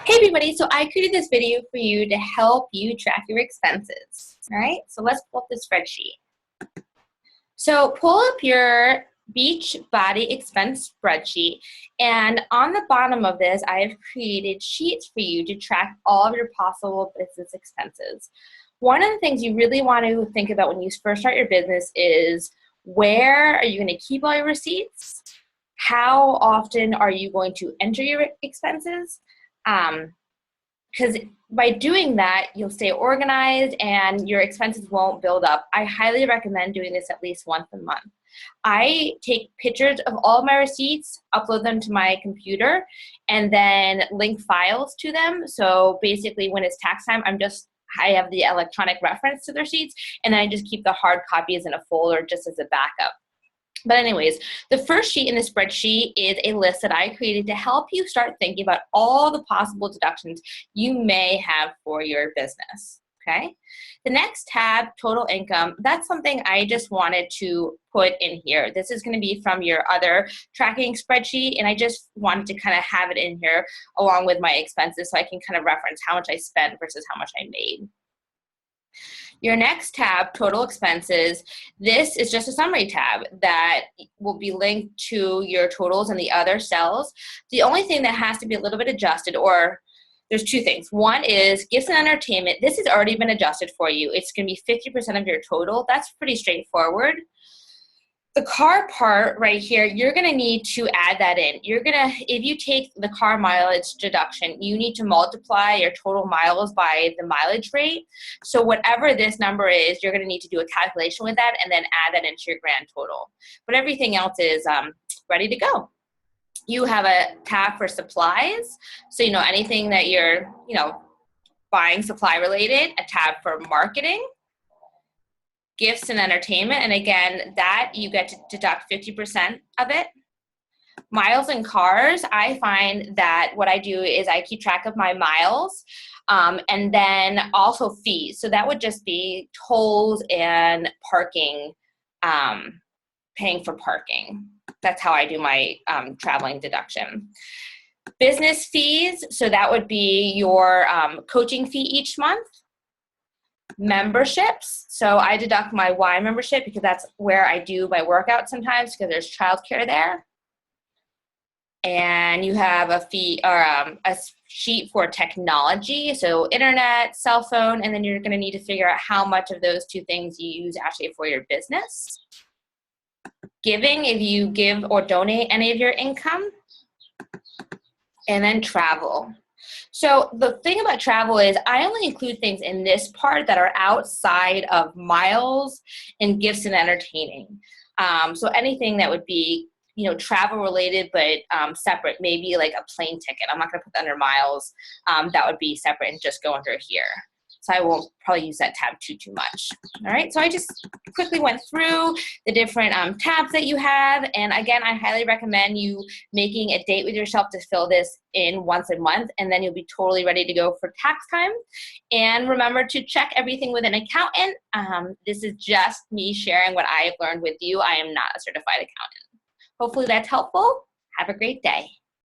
Hey everybody, so I created this video for you to help you track your expenses. All right, so let's pull up the spreadsheet. So pull up your beach body expense spreadsheet, and on the bottom of this, I have created sheets for you to track all of your possible business expenses. One of the things you really want to think about when you first start your business is where are you going to keep all your receipts? How often are you going to enter your expenses? Because by doing that, you'll stay organized and your expenses won't build up. I highly recommend doing this at least once a month. I take pictures of all of my receipts, upload them to my computer, and then link files to them. So basically when it's tax time, I have the electronic reference to the receipts, and then I just keep the hard copies in a folder just as a backup. But anyways, the first sheet in the spreadsheet is a list that I created to help you start thinking about all the possible deductions you may have for your business, okay? The next tab, total income, that's something I just wanted to put in here. This is gonna be from your other tracking spreadsheet, and I just wanted to kind of have it in here along with my expenses so I can kind of reference how much I spent versus how much I made. Your next tab, total expenses, this is just a summary tab that will be linked to your totals in the other cells. The only thing that has to be a little bit adjusted, or there's two things. One is gifts and entertainment. This has already been adjusted for you. It's going to be 50% of your total. That's pretty straightforward. The car part right here, you're going to need to add that in. If you take the car mileage deduction, you need to multiply your total miles by the mileage rate. So whatever this number is, you're going to need to do a calculation with that and then add that into your grand total. But everything else is ready to go. You have a tab for supplies. So, anything that you're, buying supply related, a tab for marketing, gifts and entertainment, and again, that you get to deduct 50% of it. Miles and cars, I find that what I do is I keep track of my miles, and then also fees. So that would just be tolls and parking, paying for parking. That's how I do my traveling deduction. Business fees, so that would be your coaching fee each month. Memberships, so I deduct my Y membership because that's where I do my workout sometimes because there's childcare there. And you have a fee or a sheet for technology, so internet, cell phone, and then you're going to need to figure out how much of those two things you use actually for your business. Giving, if you give or donate any of your income. And then travel. So the thing about travel is I only include things in this part that are outside of miles and gifts and entertaining. So anything that would be, travel related, but separate, maybe like a plane ticket. I'm not going to put that under miles. That would be separate and just go under here. So I won't probably use that tab too much. All right, so I just quickly went through the different tabs that you have. And again, I highly recommend you making a date with yourself to fill this in once a month, and then you'll be totally ready to go for tax time. And remember to check everything with an accountant. This is just me sharing what I have learned with you. I am not a certified accountant. Hopefully that's helpful. Have a great day.